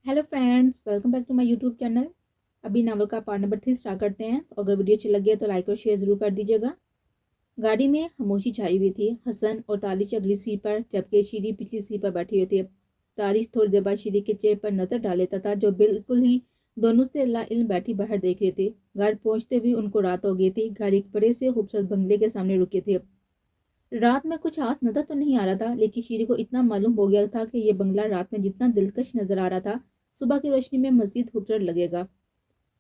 Hello friends, welcome back to my YouTube channel. अभी novel का part number 3 start करते हैं। तो अगर वीडियो अच्छी लगी है तो लाइक और शेयर जरूर कर दीजिएगा। गाड़ी में खामोशी छाई हुई थी। हसन और तालिश अगली सीट पर जबकि शीरी पिछली सीट पर बैठी हुई थी। तालिश थोड़ी देर बाद शीरी के चेहरे पर नजर डाल लेता था, जो बिल्कुल ही दोनों से ला इल्म बैठी बाहर देख रही थी। घर पहुंचते हुए उनको रात हो गई थी। गाड़ी एक बड़े से खूबसूरत बंगले के सामने रुकी थी। रात में कुछ खास नजर तो नहीं आ रहा था, लेकिन शीरी को इतना मालूम हो गया था कि यह बंगला रात में जितना दिलकश नजर आ रहा था, सुबह की रोशनी में मजीद खूबसूरत लगेगा।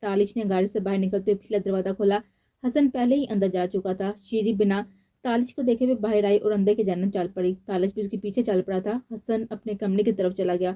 तालिश ने गाड़ी से बाहर निकलते हुए पिछला दरवाजा खोला। हसन पहले ही अंदर जा चुका था। शीरी बिना तालिश को देखे हुए बाहर आई और अंदर की जानब चल पड़ी। तालिश भी उसके पीछे चल पड़ा था। हसन अपने कमरे की तरफ चला गया।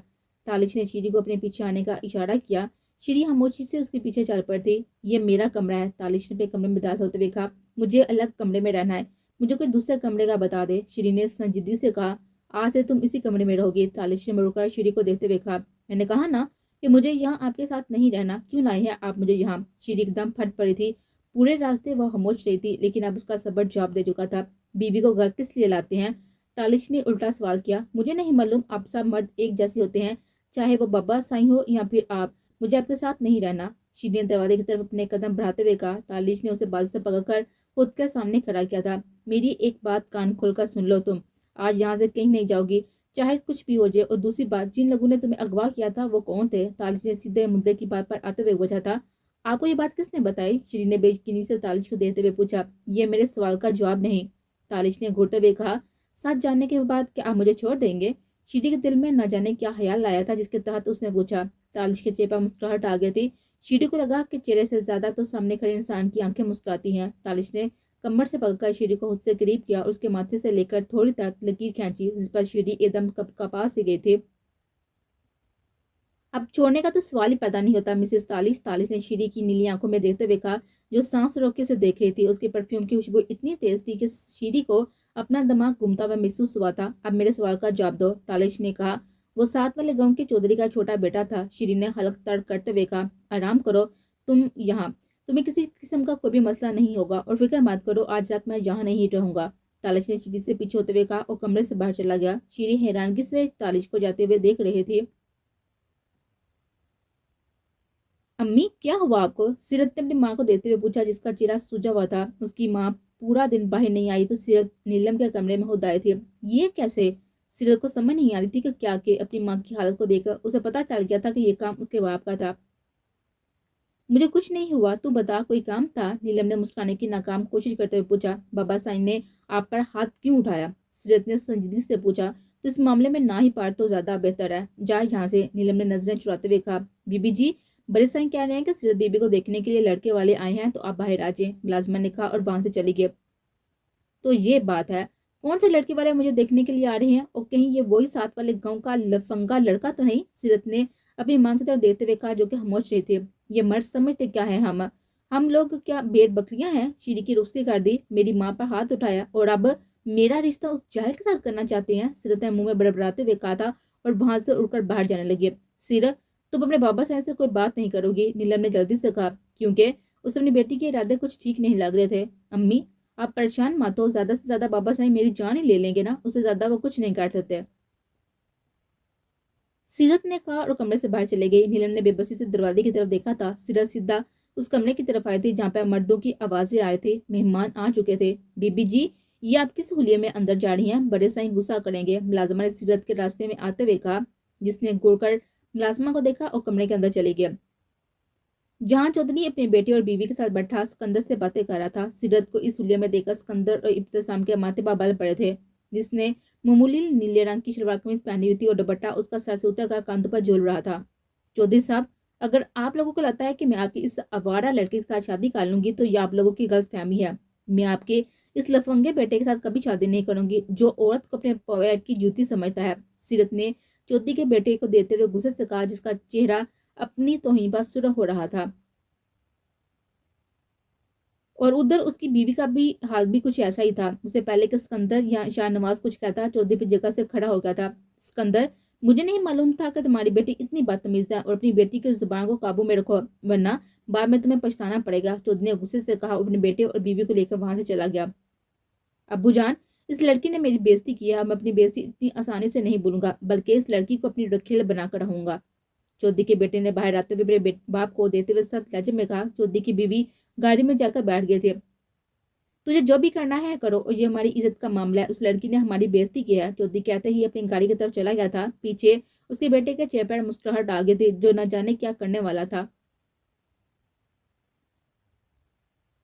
तालिश ने शीरी को अपने पीछे आने का इशारा किया। शीरी खामोशी से उसके पीछे चल पड़ी। ये मेरा कमरा है, तालिश ने अपने कमरे में दाखिल होते हुए कहा। मुझे अलग कमरे में रहना है, मुझे कोई दूसरे कमरे का बता दे, शीरी ने संजीदगी से कहा। आज से तुम इसी कमरे में रहोगी, तालिश ने मुड़कर शीरी को देखते हुए कहा। मैंने कहा ना कि मुझे यहाँ आपके साथ नहीं रहना, क्यों लाए हैं आप मुझे यहाँ? शीरी एकदम फट पड़ी थी। पूरे रास्ते वह खामोश रही थी, लेकिन अब उसका सब्र जवाब दे चुका था। बीवी को घर किस लिए लाते हैं? तालिश ने उल्टा सवाल किया। मुझे नहीं मालूम, आप सब मर्द एक जैसे होते हैं, चाहे वो बाबा साईं हो या फिर आप। मुझे आपके साथ नहीं रहना, शीरी ने दरवाजे की तरफ अपने कदम बढ़ाते हुए कहा। तालिश ने उसे बाजू से पकड़कर खुद के सामने खड़ा किया था। मेरी एक बात कान खोलकर सुन लो, तुम आज यहाँ से कहीं नहीं जाओगी, चाहे कुछ भी हो जाए। और दूसरी बात, जिन लोगों ने तुम्हें अगवा किया था वो कौन थे? तालिश ने सीधे मुद्दे की बात पर आते हुए पूछा था। आपको ये बात किसने बताई? शीरी ने बेयकीनी से तालिश को देखते हुए पूछा। ये मेरे सवाल का जवाब नहीं, तालिश ने घूरते हुए कहा। सच जानने के बाद क्या आप मुझे छोड़ देंगे? शीरी के दिल में न जाने क्या ख्याल आया था, जिसके तहत उसने पूछा। तालिश के चेहरे पर मुस्कुराहट आ गई थी। शीरी को लगा कि चेहरे से ज्यादा तो सामने खड़े इंसान की आंखें मुस्कुराती हैं। तालिश ने कमर से पकड़कर शीरी को खुद से करीब किया और उसके माथे से लेकर थोड़ी तक लकीर खींची, जिस पर शीरी एकदम कपास से गई थी। अब छोड़ने का तो सवाल ही पैदा नहीं होता मिसेस तालिश, तालिश ने शीरी की नीली आंखों में देखते हुए कहा, जो सांस रोक के उसे देख रही थी। उसके परफ्यूम की खुशबू इतनी तेज थी कि शीरी को अपना दिमाग घूमता हुआ महसूस हुआ था। अब मेरे सवाल का जवाब दो, तालिश ने कहा। वो साथ वाले गांव के चौधरी का छोटा बेटा था, शीरी ने हल्क तर्क करते हुए कहा। आराम करो तुम यहाँ, तुम्हें किसी किस्म का कोई भी मसला नहीं होगा और फिक्र मत करो, आज रात मैं यहाँ नहीं रहूंगा। तालिश ने शीरी से पीछे होते हुए कहा और कमरे से बाहर चला गया। शीरी हैरानगी से तालिश को जाते हुए देख रही थी। अम्मी क्या हुआ आपको? सीरत ने अपनी माँ को देखते हुए पूछा, जिसका चेहरा सूजा हुआ था। उसकी माँ पूरा दिन बाहर नहीं आई तो सीरत नीलम के कमरे में खुद आई थी। ये कैसे? सीरत को समझ नहीं आ रही थी कि क्या के अपनी माँ की हालत को देखकर उसे पता चल गया था कि ये काम उसके बाप का था। मुझे कुछ नहीं हुआ, तू बता कोई काम था? नीलम ने मुस्कुराने की नाकाम कोशिश करते हुए पूछा। बाबा साईं ने आप पर हाथ क्यों उठाया? सीरत ने संजीदगी से पूछा। तो इस मामले में ना ही पार तो ज्यादा बेहतर है, जा यहाँ से, नीलम ने नजरें चुराते हुए कहा। बीबी जी, बड़े साईं कह रहे हैं कि सीरत बीबी को देखने के लिए लड़के वाले आए हैं, तो आप बाहर आ जाए, मुलाजमा ने कहा और वहां से चली गई। तो ये बात है, कौन से लड़के वाले मुझे देखने के लिए आ रहे हैं? और कहीं ये वही साथ वाले गांव का लफंगा लड़का तो नहीं? सीरत ने अपनी मां की तरफ देखते हुए कहा, जो कि खामोश रही थी। ये मर्द समझते क्या है, हम लोग क्या भेड़ बकरियां हैं? शीरी की रुखसती कर दी। मेरी माँ पर हाथ उठाया और अब मेरा रिश्ता उस जाहिल के साथ करना चाहते हैं? सीरत ने मुंह में बड़बड़ाते हुए कहा था और वहां से उड़कर बाहर जाने लगी। सीरत, तुम अपने बाबा साहब से कोई बात नहीं करोगी, नीलम ने जल्दी से कहा, क्योंकि उसे अपनी बेटी के इरादे कुछ ठीक नहीं लग रहे थे। अम्मी आप परेशान मत हो, ज्यादा से ज्यादा बाबा साईं मेरी जान ही ले लेंगे ना, उससे ज्यादा वो कुछ नहीं कर सकते, सीरत ने कहा और कमरे से बाहर चले गई। नीलम ने बेबसी से दरवाजे की तरफ देखा था। सीरत सीधा उस कमरे की तरफ आई थी जहाँ पर मर्दों की आवाजें आ रही थी। मेहमान आ चुके थे। बीबी जी, ये आप किस हुलिये में अंदर जा रही हैं? बड़े साईं गुस्सा करेंगे, मुलाजमा ने सीरत के रास्ते में आते हुए कहा, जिसने घूरकर मुलाजमा को देखा और कमरे के अंदर चली गई, जहां चौधरी अपने बेटे और बीवी के साथ बैठा सिकंदर से बातें कर रहा था। सीरत को इस हुलिया में देखकर सिकंदर और इब्तिसाम के माथे बाल पड़े थे, जिसने मामूली नीले रंग की शलवार कमीज पहनी हुई थी और दुपट्टा उसका सर से उतर कर कांधों पर झूल रहा था। चौधरी साहब, अगर आप लोगों को लगता है कि मैं आपकी इस आवारा लड़के के साथ शादी कर लूंगी तो ये आप लोगों की गलत फहमी है। मैं आपके इस लफंगे बेटे के साथ कभी शादी नहीं करूंगी, जो औरत को अपने पैर की जूती समझता है, सीरत ने चौधरी के बेटे को देते हुए गुस्से से कहा, जिसका चेहरा अपनी तौहीन पर सुर्ख हो रहा था। और उधर उसकी बीवी का भी हाल भी कुछ ऐसा ही था। उससे पहले कि सिकंदर या शाहनवाज कुछ कहता, चौधरी पर जगह से खड़ा हो गया था। सिकंदर, मुझे नहीं मालूम था कि तुम्हारी बेटी इतनी बदतमीज है, और अपनी बेटी की जुबान को काबू में रखो, वरना बाद में तुम्हें पछताना पड़ेगा, चौधरी ने गुस्से से कहा। अपने बेटे और बीवी को लेकर वहां से चला गया। अब्बू जान, इस लड़की ने मेरी बेइज्जती किया, मैं अपनी बेइज्जती इतनी आसानी से नहीं भूलूंगा, बल्कि इस लड़की को अपनी रखेल बनाकर रहूंगा। चौधरी के बेटे ने बाहर आते हुए मेरे बाप को देते हुए सख्त लहजे में कहा। चौधरी की बीवी गाड़ी में जाकर बैठ गए थे। तुझे जो भी करना है करो, और ये हमारी इज्जत का मामला है। उस लड़की ने हमारी बेइज्जती की है। चौधरी कहते ही अपनी गाड़ी की तरफ चला गया था। पीछे उसके बेटे के चेहरे पर मुस्कुराहट आ गई थी, जो न जाने क्या करने वाला था।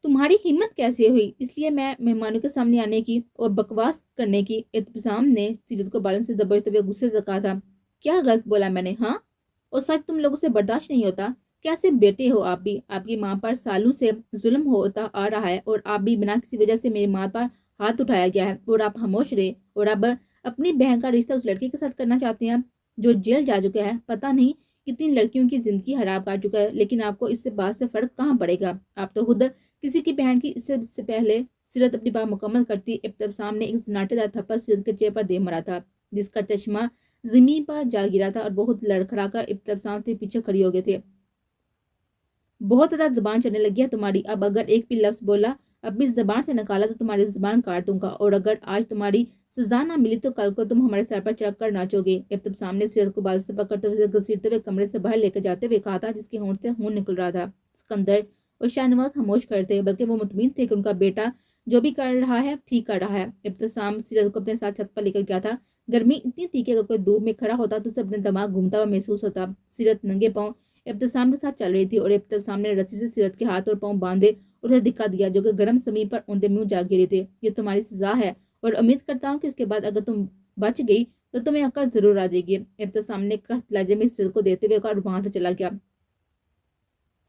तुम्हारी हिम्मत कैसे हुई इसलिए मैं मेहमानों के सामने आने की और बकवास करने की? इब्तिसाम ने सीरत को बालों से दबाते हुए गुस्से से कहा था। क्या गलत बोला मैंने? हाँ, और सच तुम लोगों से बर्दाश्त नहीं होता? कैसे बेटे हो आप भी? आपकी माँ पर सालों से जुल्म होता आ रहा है और आप भी बिना किसी वजह से मेरी माँ पर हाथ उठाया गया है और आप खामोश रहे, और अब अपनी बहन का रिश्ता उस लड़के के साथ करना चाहते हैं जो जेल जा चुका है। पता नहीं कितनी लड़कियों की जिंदगी खराब कर चुका है, लेकिन आपको इससे बात से फर्क कहाँ पड़ेगा? आप तो खुद किसी की बहन की इससे पहले सीरत अपनी बात मुकम्मल करती, इब्तिसाम ने एक सन्नाटेदार थप्पड़ सीरत के चेहरे पर दे मारा था, जिसका चश्मा जमीन पर जा गिरा था और बहुत लड़खड़ाकर इब्तिसाम से पीछे खड़ी हो गए थे। बहुत ज्यादा जुबान चलने लगी है तुम्हारी। अब अगर एक भी लफ्ज बोला, अब भी जबान से निकाला तो तुम्हारी जुबान काट दूंगा, और अगर आज तुम्हारी सजा ना मिली तो कल को तुम हमारे सर पर चढ़ कर नाचोगे। इब्तिसाम ने सीरत को बाजू से पकड़ते हुए घसीटते हुए कमरे से बाहर लेकर जाते हुए कहा था, जिसके होंठ से खून निकल रहा था। सिकंदर और शाहनवाज खामोश खड़े थे, बल्कि वो मुतमिन थे कि उनका बेटा जो भी कर रहा है ठीक कर रहा है। इब्तिसाम सीरत को अपने साथ छत पर लेकर गया था। गर्मी इतनी थी कि अगर कोई धूप में खड़ा होता तो उसे अपने दिमाग घूमता हुआ महसूस होता। सीरत नंगे पांव इब्तिसाम के साथ चल रही थी और इब्तिसाम ने रस्सी से सीरत के हाथ और पांव बांधे और उसे दिखा दिया, जो कि गर्म जमीन पर औंधे मुंह जा गिरे थे। ये तुम्हारी सजा है और उम्मीद करता हूँ कि इसके बाद अगर तुम बच गई तो तुम्हें अकल जरूर आ जाएगी। इब्तिसाम ने कड़क लहजे में सीरत को देते हुए कहा और वहां से चला गया।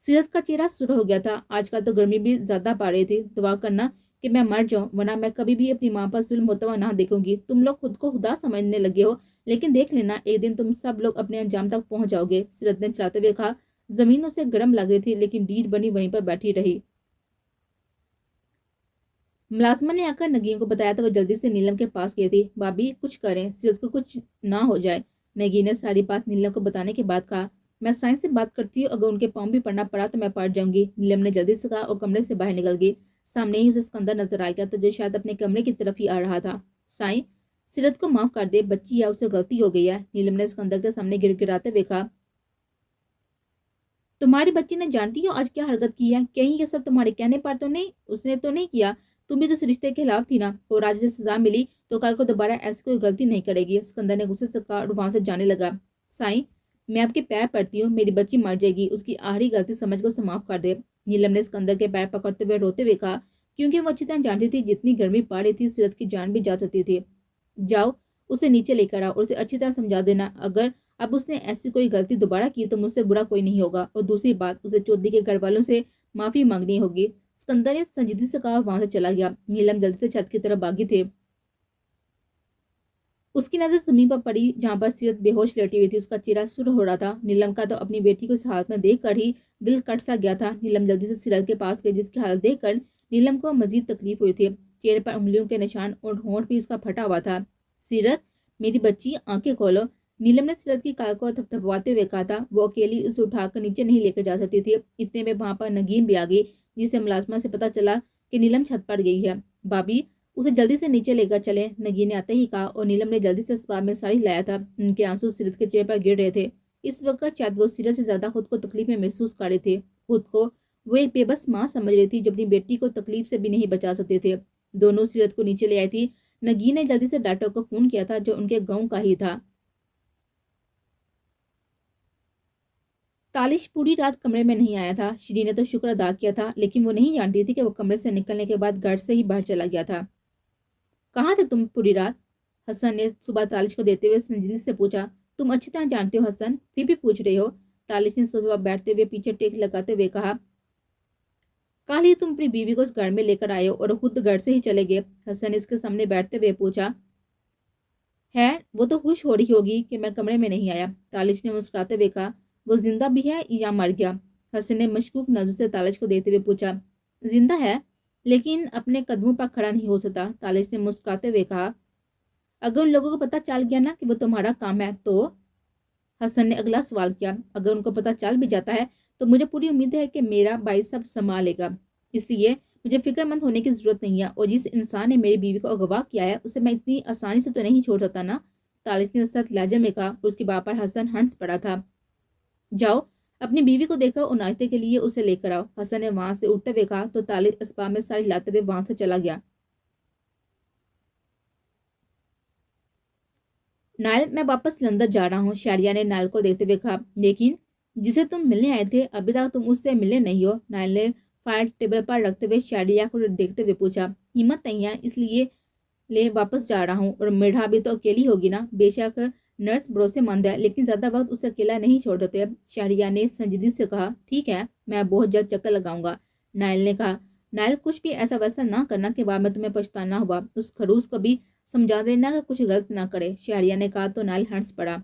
सीरत का चेहरा सुर्ख हो गया था। आजकल तो गर्मी भी ज्यादा पा रही थी। दुआ करना कि मैं मर जाऊं, वरना मैं कभी भी अपनी माँ पर जुल्म होता हुआ ना देखूंगी। तुम लोग खुद को खुदा समझने लगे हो, लेकिन देख लेना एक दिन तुम सब लोग अपने अंजाम तक पहुंच जाओगे। सीरत ने चलाते हुए कहा। जमीन उसे गर्म लग रही थी, लेकिन रीढ़ बनी वहीं पर बैठी रही। मुलाजमा ने आकर नगीन को बताया तो वह जल्दी से नीलम के पास गई थी। भाभी कुछ करें, सीरत को कुछ ना हो जाए। नगीन ने सारी बात नीलम को बताने के बाद कहा, मैं साइंस से बात करती हूँ, अगर उनके पाँव भी पड़ना पड़ा तो मैं पड़ जाऊंगी। नीलम ने जल्दी से कहा और कमरे से बाहर निकल गई। सामने ही उसे सिकंदर नजर आ गया, तो जो शायद अपने कमरे की तरफ ही आ रहा था। साईं, सीरत को माफ कर दे, बच्ची या उसे गलती हो गई है। नीलम ने सिकंदर के सामने गिड़गिड़ाते हुए कहा। तुम्हारी बच्ची ने जानती हो आज क्या हरकत की है? कहीं ये सब तुम्हारे कहने पर तो नहीं? उसने तो नहीं किया। तुम भी तो इस रिश्ते के खिलाफ थी ना, और आज उसे सजा मिली तो कल को दोबारा ऐसी कोई गलती नहीं करेगी। सिकंदर ने गुस्से से कहा और वहां से जाने लगा। साईं, मैं आपके पैर पड़ती हूँ, मेरी बच्ची मर जाएगी, उसकी आखिरी गलती समझ को उसे माफ कर दे। नीलम ने सिकंदर के पैर पकड़ते हुए रोते हुए कहा, क्योंकि वो अच्छी तरह जानती थी जितनी गर्मी पा रही थी सीरत की जान भी जा सकती थी। जाओ उसे नीचे लेकर आओ और उसे अच्छी तरह समझा देना, अगर अब उसने ऐसी कोई गलती दोबारा की तो मुझसे बुरा कोई नहीं होगा, और दूसरी बात उसे चौधरी के घर वालों से माफी मांगनी होगी। सिकंदर ने संजीदगी से कहा, वहां से चला गया। नीलम जल्दी से छत की तरफ भागी थे। उसकी नजर जमीन पर पड़ी जहां पर सीरत बेहोश लेटी हुई थी। उसका चेहरा सुर्ख हो रहा था। नीलम का तो अपनी बेटी को इस हालत में देखकर ही दिल कट सा गया था। नीलम जल्दी से सीरत के पास गई, जिसकी हालत देखकर नीलम को मजीद तकलीफ हुई थी। चेहरे पर उंगलियों के निशान और होंठ भी उसका फटा हुआ था। सीरत, मेरी बच्ची, आंखें खोलो। नीलम ने सीरत की कार को थपथपाते हुए कहा था। वो अकेली उसे उठाकर नीचे नहीं लेकर जा सकती थी। इतने में वहां पर नगीन भी आ गई, जिसे मुलाजमा से पता चला कि नीलम छत पर गई है। भाभी, उसे जल्दी से नीचे लेकर चले, नगीन ने आते ही कहा, और नीलम ने जल्दी से इस्बाब में साड़ी लाया था। उनके आंसू सीरत के चेहरे पर गिर रहे थे। इस वक्त शायद वो सीरत से ज्यादा खुद को तकलीफ में महसूस कर रहे थे। खुद को वो एक बेबस माँ समझ रही थी, जो अपनी बेटी को तकलीफ से भी नहीं बचा सकते थे। दोनों सीरत को नीचे ले आई थी। नगीन ने जल्दी से डॉक्टर को फोन किया था, जो उनके गाँव का ही था। तालिश पूरी रात कमरे में नहीं आया था। श्री ने तो शुक्र अदा किया था, लेकिन वो नहीं जानती थी कि वो कमरे से निकलने के बाद घर से ही बाहर चला गया था। कहाँ थे तुम पूरी रात? हसन ने सुबह तालिश को देते हुए संजीदगी से पूछा। तुम अच्छी तरह जानते हो हसन, फिर भी पूछ रहे हो। तालिश ने सुबह बैठते हुए पीछे टेक लगाते हुए कहा। कल ही तुम अपनी बीवी को इस घर में लेकर आए हो और खुद घर से ही चले गए। हसन ने उसके सामने बैठते हुए पूछा। है, वो तो खुश हो रही होगी कि मैं कमरे में नहीं आया। तालिश ने मुस्कुराते हुए कहा। वो जिंदा भी है या मर गया? हसन ने मशकूक नजर से तालिश को देते हुए पूछा। जिंदा है, लेकिन अपने कदमों पर खड़ा नहीं हो सकता। तालिश ने मुस्कुराते हुए कहा। अगर उन लोगों को पता चल गया ना कि वो तुम्हारा काम है तो? हसन ने अगला सवाल किया। अगर उनको पता चल भी जाता है तो मुझे पूरी उम्मीद है कि मेरा भाई सब संभालेगा, इसलिए मुझे फिक्रमंद होने की जरूरत नहीं है। और जिस इंसान ने मेरी बीवी को अगवा किया है उसे मैं इतनी आसानी से तो नहीं छोड़ सकता ना। तालिश ने सख्त लहजे में कहा। उसके बाप पर हसन हंस पड़ा था। जाओ अपनी बीवी को देखो और नाश्ते के लिए उसे लेकर आओ। हसन ने वहां से उठते हुए कहा तो तालिश असबाब में साड़ी लाते हुए वहां से चला गया। नायल, मैं वापस लंदन जा रहा हूँ, शारिया ने नायल को देखते हुए कहा। लेकिन जिसे तुम मिलने आए थे अभी तक तुम उससे मिले नहीं हो। नायल ने फाइल टेबल पर रखते हुए शारिया को देखते हुए पूछा। हिम्मत नहीं है इसलिए ले वापस जा रहा हूँ, और मेढ़ा भी तो अकेली होगी ना। बेशक नर्स भरोसेमंद है लेकिन ज्यादा वक्त उसे अकेला नहीं छोड़ देते। शारिया ने संजीदगी से कहा। ठीक है, मैं बहुत जल्द चक्कर लगाऊंगा। नायल ने कहा। नायल, कुछ भी ऐसा वैसा ना करना के बाद में तुम्हें पछताना हुआ। उस खरूस को भी समझा देना कि कुछ गलत ना करे। शारिया ने कहा तो नायल हंस पड़ा।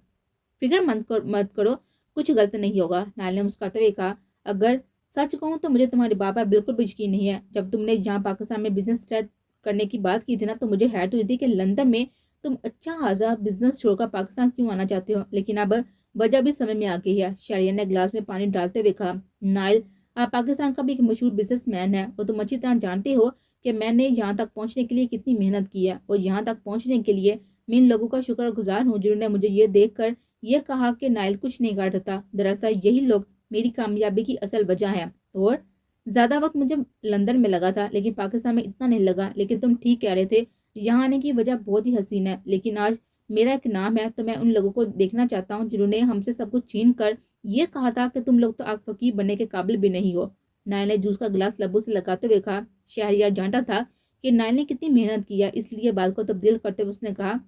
फिक्र मत करो, कुछ गलत नहीं होगा। नायल ने मुस्कुराते हुए कहा। अगर सच कहूँ तो मुझे तुम्हारे बाबा बिल्कुल भी यकीन नहीं है। जब तुमने यहाँ पाकिस्तान में बिजनेस स्टार्ट करने की बात की थी ना, तो मुझे हैरत हुई थी कि लंदन में तुम अच्छा खासा बिजनेस छोड़कर पाकिस्तान क्यों आना चाहते हो। लेकिन अब वजह भी समझ में आ गई है। शारिया ने ग्लास में पानी डालते हुए कहा। नाइल, आप पाकिस्तान का भी एक मशहूर बिजनेसमैन है और तुम अच्छी तरह जानते हो कि मैंने यहाँ तक पहुँचने के लिए कितनी मेहनत की है, और यहाँ तक पहुँचने के लिए मैं इन लोगों का शुक्रगुजार हूँ जिन्होंने मुझे ये देख कर यह कहा कि नाइल कुछ नहीं काटता। दरअसल यही लोग मेरी कामयाबी की असल वजह है। और ज्यादा वक्त मुझे लंदन में लगा था लेकिन पाकिस्तान में इतना नहीं लगा। लेकिन तुम ठीक कह रहे थे, यहाँ आने की वजह बहुत ही हसीन है। लेकिन आज मेरा एक नाम है तो मैं उन लोगों को देखना चाहता हूँ जिन्होंने हमसे सब कुछ छीन कर ये कहा था कि तुम लोग तो आग फकीर बनने के काबिल भी नहीं हो। नायल ने जूस का गिलास लबों से लगाते हुए कहा। शहरियार जानता था कि नायल ने कितनी मेहनत की है, इसलिए बात को तब्दील करते हुए उसने कहा।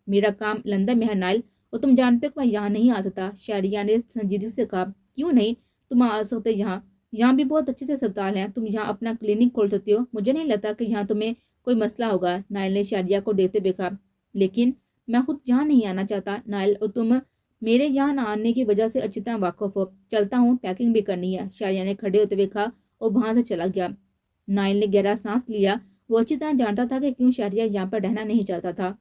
मेरा काम लंदन में है नायल, और तुम जानते हो कि मैं यहाँ नहीं आ सकता। शहरिया ने संजीदगी से कहा। क्यों नहीं, तुम आ सकते यहाँ भी बहुत अच्छे से अस्पताल हैं। तुम यहाँ अपना क्लिनिक खोल सकती हो। मुझे नहीं लगता कि यहाँ तुम्हें कोई मसला होगा। नायल ने शारिया को देखते हुए कहा। लेकिन मैं खुद यहाँ नहीं आना चाहता नायल, और तुम मेरे यहाँ न आने की वजह से अच्छी तरह वाकिफ हो। चलता हूँ, पैकिंग भी करनी है। शारिया ने खड़े होते हुए कहा और वहां से चला गया। नायल ने गहरा सांस लिया। वो अच्छी तरह जानता था कि क्यों शारिया यहाँ पर रहना नहीं चाहता था।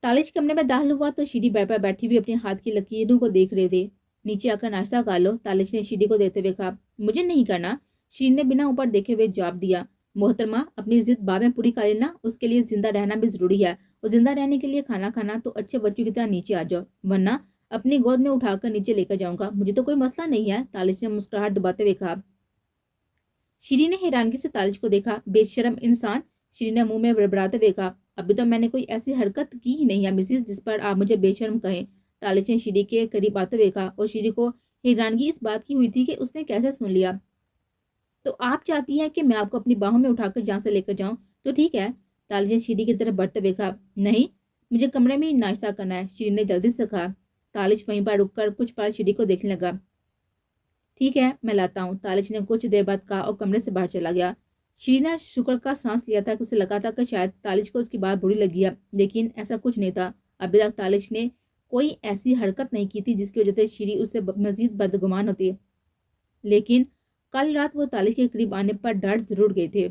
तालिश कमरे में दाखिल हुआ तो शीरी बेड पर बैठी हुई अपने हाथ की लकीरों को देख रहे थे। नीचे आकर नाश्ता खा लो, तालिश ने शीरी को देते हुए कहा। मुझे नहीं करना, शीरी ने बिना ऊपर देखे हुए जवाब दिया। मोहतरमा, अपनी जिद बाद में पूरी कर लेना, उसके लिए जिंदा रहना भी जरूरी है, और जिंदा रहने के लिए खाना खाना तो अच्छे बच्चों की तरह नीचे आ जाओ, वरना अपनी गोद में उठाकर नीचे लेकर जाऊंगा। मुझे तो कोई मसला नहीं है, तालिश ने मुस्कुराहट दबाते हुए कहा। शीरी ने हैरानगी से तालिश को देखा। बेशरम इंसान, शीरी ने मुंह में बड़बड़ाते हुए कहा। अभी तो मैंने कोई ऐसी हरकत की ही नहीं है मिसिस जिस पर आप मुझे बेशर्म कहें। तालिश ने शीरी के करीब आते हुए कहा, और शीरी को हैरानगी इस बात की हुई थी कि उसने कैसे सुन लिया। तो आप चाहती हैं कि मैं आपको अपनी बाहों में उठाकर जहाँ से लेकर जाऊं? तो ठीक है। तालिश ने शीरी की तरफ बढ़ते हुए कहा। नहीं, मुझे कमरे में ही नाश्ता करना है, शीरी ने जल्दी से कहा। तालिश वहीं पर रुककर कुछ पल शीरी को देखने लगा। ठीक है, मैं लाता हूँ, तालिश ने कुछ देर बाद कहा और कमरे से बाहर चला गया। शीरी ने शुक्र का सांस लिया था कि उसे लगा था कि शायद तालिश को उसकी बात बुरी लगी है, लेकिन ऐसा कुछ नहीं था। अभी तक तालिश ने कोई ऐसी हरकत नहीं की थी जिसकी वजह से शीरी उससे मजीद बदगुमान होती। लेकिन कल रात वो तालिश के करीब आने पर डर जरूर गए थे।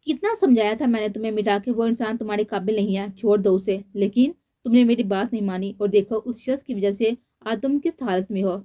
कितना समझाया था मैंने तुम्हें मिटा के, वो इंसान तुम्हारे काबिल नहीं है, छोड़ दो उसे। लेकिन तुमने मेरी बात नहीं मानी, और देखो उस शख्स की वजह से आज तुम किस हालत में हो।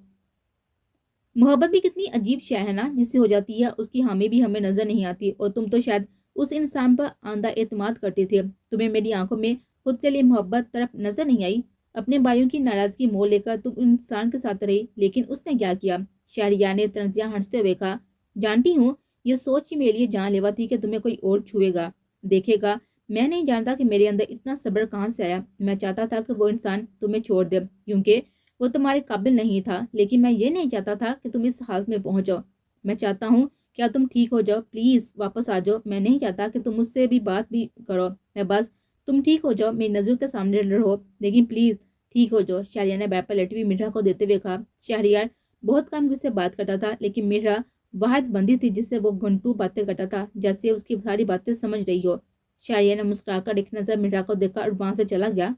मोहब्बत भी कितनी अजीब शय है ना, जिससे हो जाती है उसकी हामी भी हमें नजर नहीं आती। और तुम तो शायद उस इंसान पर आंधा एतमाद करते थे। तुम्हें मेरी आंखों में खुद के लिए मोहब्बत तरफ नजर नहीं आई। अपने भाइयों की नाराजगी मोल लेकर तुम इंसान के साथ रही, लेकिन उसने क्या किया? शहरिया ने तंजिया हंसते हुए कहा। जानती हूँ, ये सोच ही मेरे लिए जानलेवा थी कि तुम्हें कोई और छुएगा, देखेगा। मैं नहीं जानता कि मेरे अंदर इतना सब्र कहाँ से आया। मैं चाहता था कि वो इंसान तुम्हें छोड़ दे, क्योंकि वो तुम्हारे काबिल नहीं था। लेकिन मैं ये नहीं चाहता था कि तुम इस हालत में पहुंच जाओ। मैं चाहता हूँ क्या तुम ठीक हो जाओ, प्लीज वापस आ जाओ। मैं नहीं चाहता कि तुम मुझसे भी बात भी करो, मैं बस तुम ठीक हो जाओ, मेरी नजरों के सामने रहो, लेकिन प्लीज ठीक हो जाओ। शहरियार ने बैठ पर लेटी हुई मीठा को देते हुए कहा। शहरियार बहुत कम किससे बात करता था, लेकिन मीठा वाहिद बंदी थी जिससे वो घंटों बातें करता था, जैसे उसकी सारी बातें समझ रही हो। शहरियार ने मुस्कुराकर एक नजर मीठा को देखा और वहां से चला गया।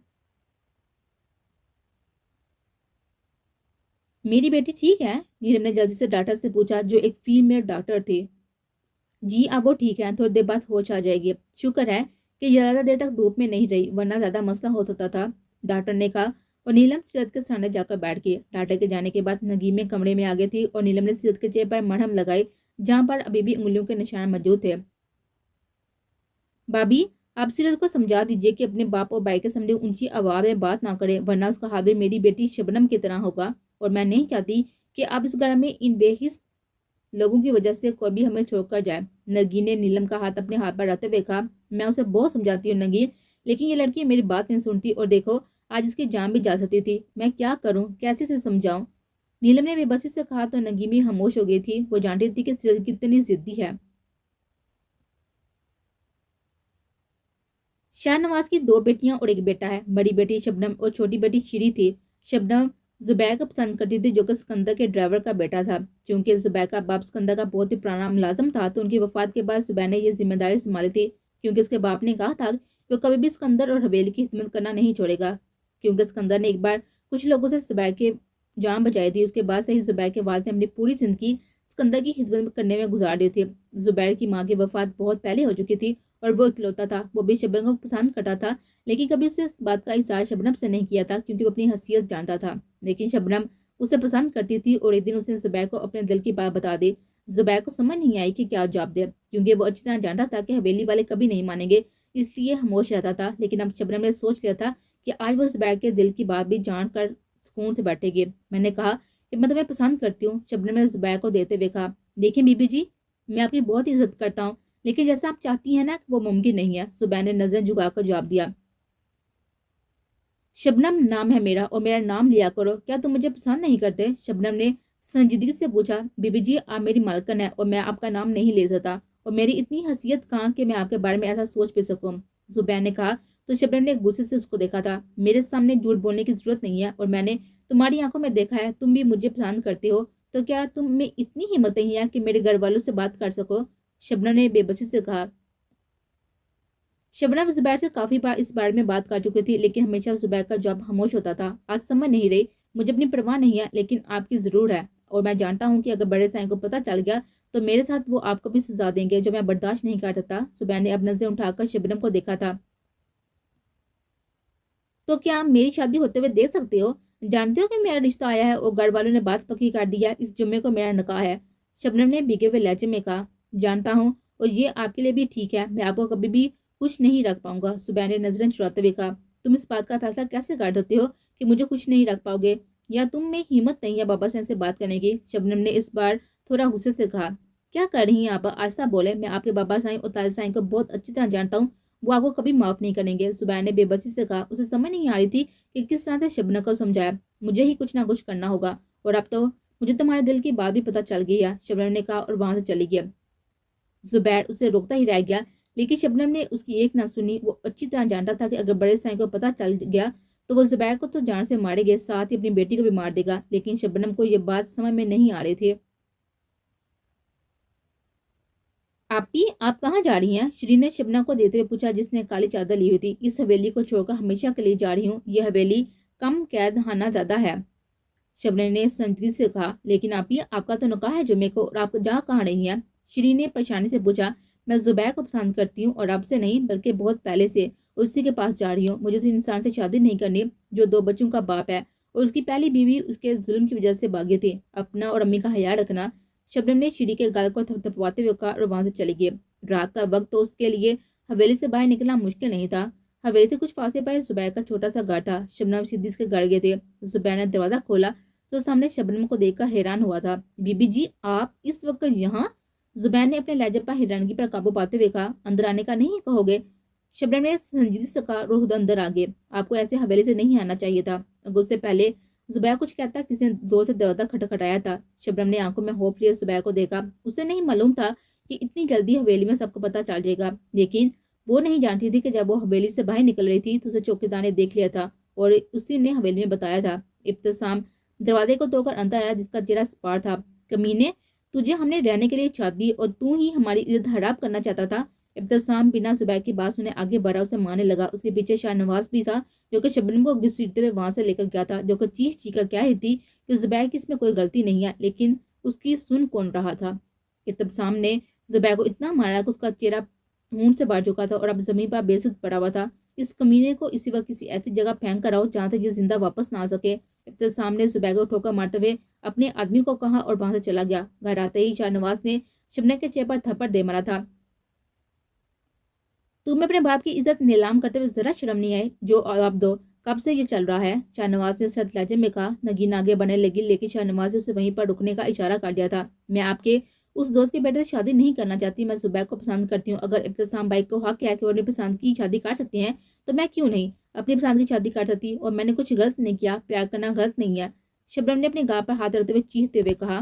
मेरी बेटी ठीक है? नीलम ने जल्दी से डॉक्टर से पूछा, जो एक फीमेल डॉक्टर थे। जी अब वो ठीक है, थोड़ी देर बाद होश आ जाएगी। शुक्र है कि ज्यादा देर तक धूप में नहीं रही, वरना ज्यादा मसला हो सकता था, डॉक्टर ने कहा। और नीलम सीरत के सामने जाकर बैठ गई। डॉक्टर के जाने के बाद नगीमे कमरे में आ गई थी और नीलम ने सीरत के चेहरे पर मरहम लगाई, जहां पर अभी भी उंगलियों के निशान मौजूद थे। भाभी, आप सीरत को समझा दीजिए कि अपने बाप और भाई के सामने ऊंची आवाज में बात ना करे, वरना उसका हावी मेरी बेटी शबनम की तरह होगा। और मैं नहीं चाहती कि आप इस घर में इन बेहिस लोगों की वजह से कोई भी हमें छोड़कर जाए। नगीन ने नीलम का हाथ अपने हाथ पर रखते हुए कहा, मैं उसे बहुत समझाती हूँ नगीन, लेकिन ये लड़की मेरी बात नहीं सुनती, और देखो आज उसकी जान भी जा सकती थी। मैं क्या करूँ, कैसे से समझाऊं? नीलम ने बेबसी से कहा तो नगीन भी खामोश हो गई थी। वो जानती थी कि सीरत कितनी जिद्दी है। शाहनवाज की 2 बेटियां और 1 बेटा है। बड़ी बेटी शबनम और छोटी बेटी शीरी थी। शबनम जुबैर को पसंद करती थी, जो कि सिकंदर के ड्राइवर का बेटा था। क्योंकि जुबैर का बाप सिकंदर का बहुत ही पुराना मुलाजिम था, तो उनकी वफात के बाद जुबैर ने यह जिम्मेदारी संभाली थी, क्योंकि उसके बाप ने कहा था कि वो कभी भी सिकंदर और हवेली की खिदमत करना नहीं छोड़ेगा। क्योंकि सिकंदर ने एक बार कुछ लोगों से जुबैर की जान बचाई थी, उसके बाद से ही जुबैर के वालिद ने अपनी पूरी जिंदगी सिकंदर की खिदमत करने में गुजार दी थी। जुबैर की माँ की वफात बहुत पहले हो चुकी थी और वो इकलौता था। वो भी शबनम को पसंद करता था, लेकिन कभी उसने इस बात का इज़हार शबनम से नहीं किया था, क्योंकि वो अपनी हैसियत जानता था। लेकिन शबनम उसे पसंद करती थी, और एक दिन उसने जुबैर को अपने दिल की बात बता दी। जुबैर को समझ नहीं आई कि क्या जवाब दे, क्योंकि वो अच्छी तरह जानता था कि हवेली वाले कभी नहीं मानेंगे, इसलिए खामोश रहता था। लेकिन अब शबनम ने सोच लिया था कि आज वो जुबैर के दिल की बात भी जान कर सुकून से बैठेगी। मैंने कहा कि मैं तुम्हें पसंद करती हूँ, शबनम ने जुबैर को देते हुए कहा। देखिए बीबी जी, मैं आपकी बहुत इज्जत करता हूँ, लेकिन जैसा आप चाहती हैं ना, वो मुमकिन नहीं है। जुबैर ने नजर झुकाकर जवाब दिया। शबनम नाम है मेरा, और मेरा नाम लिया करो। क्या तुम मुझे पसंद नहीं करते? शबनम ने संजीदगी से पूछा। बीबी जी, आप मेरी मालकन है, और मैं आपका नाम नहीं ले सकता, और मेरी इतनी हैसियत कहाँ कि मैं आपके बारे में ऐसा सोच भी सकूं। जुबैर ने कहा। तो शबनम ने गुस्से से उसको देखा था। मेरे सामने झूठ बोलने की जरूरत नहीं है, और मैंने तुम्हारी आंखों में देखा है, तुम भी मुझे पसंद करते हो, तो क्या तुम में इतनी हिम्मत नहीं है कि मेरे घर वालों से बात कर सको? शबनम ने बेबसी से कहा। शबनम जुबैर से काफी बार इस बारे में बात कर चुकी थी, लेकिन हमेशा जुबैर का जवाब खामोश होता था। आज समझ नहीं रही। मुझे अपनी परवाह नहीं है, लेकिन आपकी जरूर है, और मैं जानता हूँ कि अगर बड़े साईं को पता चल गया तो मेरे साथ वो आपको भी सजा देंगे, जो मैं बर्दाश्त नहीं कर सकता। जुबैर ने अब नजर उठाकर शबनम को देखा था। तो क्या आप मेरी शादी होते हुए देख सकते हो? जानते हो कि मेरा रिश्ता आया है, और घर वालों ने बात पक्की कर दी है। इस जुम्मे को मेरा निकाह है। शबनम ने भीगे हुए लहजे में कहा। जानता हूँ, और ये आपके लिए भी ठीक है। मैं आपको कभी भी खुश नहीं रख पाऊंगा। जुबैर ने नजरें चुराते हुए कहा। तुम इस बात का फैसला कैसे कर देते हो कि मुझे खुश नहीं रख पाओगे? या तुम में हिम्मत नहीं है बाबा से बात करने की? शबनम ने इस बार थोड़ा गुस्से से कहा। क्या कर रही हैं आप? आस्था बोले। मैं आपके बाबा साईं और ताज साईं को बहुत अच्छी तरह जानता हूँ। वो आपको कभी माफ नहीं करेंगे। जुबैर ने बेबसी से कहा। उसे समझ नहीं आ रही थी कि किस तरह से शबनम को समझाया। मुझे ही कुछ ना कुछ करना होगा, और अब तो मुझे तुम्हारे दिल की बात भी पता चल गई है, शबनम ने कहा, और वहां से चली गई। जुबैर उसे रोकता ही रह गया, लेकिन शबनम ने उसकी एक ना सुनी। वो अच्छी तरह जानता था कि अगर बड़े साईं को पता चल गया तो वो जुबैर को तो जान से मारेगा, साथ ही अपनी बेटी को भी मार देगा। लेकिन शबनम को ये बात समझ में नहीं आ रही थी। आपी, आप कहाँ जा रही हैं? श्री ने शबनम को देते हुए पूछा, जिसने काली चादर ली हुई थी। इस हवेली को छोड़कर हमेशा के लिए जा रही हूँ। यह हवेली कम कैद खाना ज्यादा है, शबनम ने संजीदगी से कहा। लेकिन आपी, आपका तो निकाह है जुम्मे को, और आप जा कहाँ रही हैं? श्री ने परेशानी से पूछा। मैं जुबैर को पसंद करती हूँ, और आपसे नहीं बल्कि बहुत पहले से उसी के पास जा रही हूँ। मुझे उस इंसान से शादी नहीं करनी जो 2 बच्चों का बाप है, और उसकी पहली बीवी उसके जुल्म की वजह से भागी थी। अपना और अम्मी का ख्याल रखना। शबनम ने श्री के गाल को थपथपाते हुए कहा, और वहां से चली गई। रात का वक्त तो उसके लिए हवेली से बाहर निकलना मुश्किल नहीं था। हवेली से कुछ फासले पर जुबैर का छोटा सा घर था। शबनम सीधी उसके घर गए थे। जुबैर ने दरवाजा खोला तो सामने शबनम को देखकर हैरान हुआ था। बीबी जी, आप इस वक्त यहाँ? जुबैर ने अपने लहजे पर हैरानगी पर काबू पाते हुए कहा। अंदर आने का नहीं कहोगे? शबनम ने संजीदगी से कहा, और खुद अंदर आ गए। आपको ऐसे हवेली से नहीं आना चाहिए था। उससे पहले जुबैर कुछ कहता, किसी ने जोर से दरवाजा खटखटाया था। शबनम ने आंखों में होप लिए जुबैर को देखा। उसे नहीं मालूम था कि इतनी जल्दी हवेली में सबको पता चल जाएगा, लेकिन वो नहीं जानती थी कि जब वो हवेली से बाहर निकल रही थी तो उसे चौकीदार ने देख लिया था, और उसी ने हवेली में बताया था। इब्तिसाम दरवाजे को तोड़कर अंदर आया, जिसका चेहरा स्पार था। कमीने, तुझे हमने रहने के लिए छात दी, और तू ही हमारी इज्जत हड़प करना चाहता था। इब्तिसाम बिना जुबैर की बात सुने आगे बढ़ा, उसे मारने लगा। उसके पीछे शाहनवाज भी था, जो कि शबनम को घसीटते हुए वहां से लेकर गया था, जो कि चीख चीख कर कह रही थी कि जुबैर की इसमें कोई गलती नहीं है, लेकिन उसकी सुन कौन रहा था। इब्तिसाम ने जुबैर को इतना मारा कि उसका चेहरा खून से भर चुका था, और अब जमीन पर बेसुध पड़ा हुआ था। इस कमीने को इसी वक्त किसी ऐसी जगह फेंक कर आओ जहां से ये जिंदा वापस ना आ सके। इब्तिसाम ने जुबैर को ठोकर मारते हुए अपने आदमी को कहा, और वहां से चला गया। घर आते ही शाहनवाज ने शबनम के चेहरे पर थप्पड़ दे मारा था। تمہیں اپنے باپ کی عزت نیلام کرتے ہوئے ذرا شرم نہیں آئی؟ جو آپ دو، کب سے یہ چل رہا ہے؟ شاہ نواز نے سرد لہجے میں کہا۔ نگین آگے بڑھنے لگی لیکن شاہ نواز نے اسے وہیں پر رکنے کا اشارہ کر دیا تھا۔ میں آپ کے اس دوست کے بیٹے سے شادی نہیں کرنا چاہتی، میں زبیر کو پسند کرتی ہوں۔ اگر ابتسام بائی کو حق ہے کہ وہ اپنی پسند کی شادی کر سکتی ہیں تو میں کیوں نہیں اپنی پسند کی شادی کر سکتی؟ اور میں نے کچھ غلط نہیں کیا، پیار کرنا غلط نہیں ہے۔ شبنم نے اپنے گال پر ہاتھ رکھتے ہوئے چیختے ہوئے کہا۔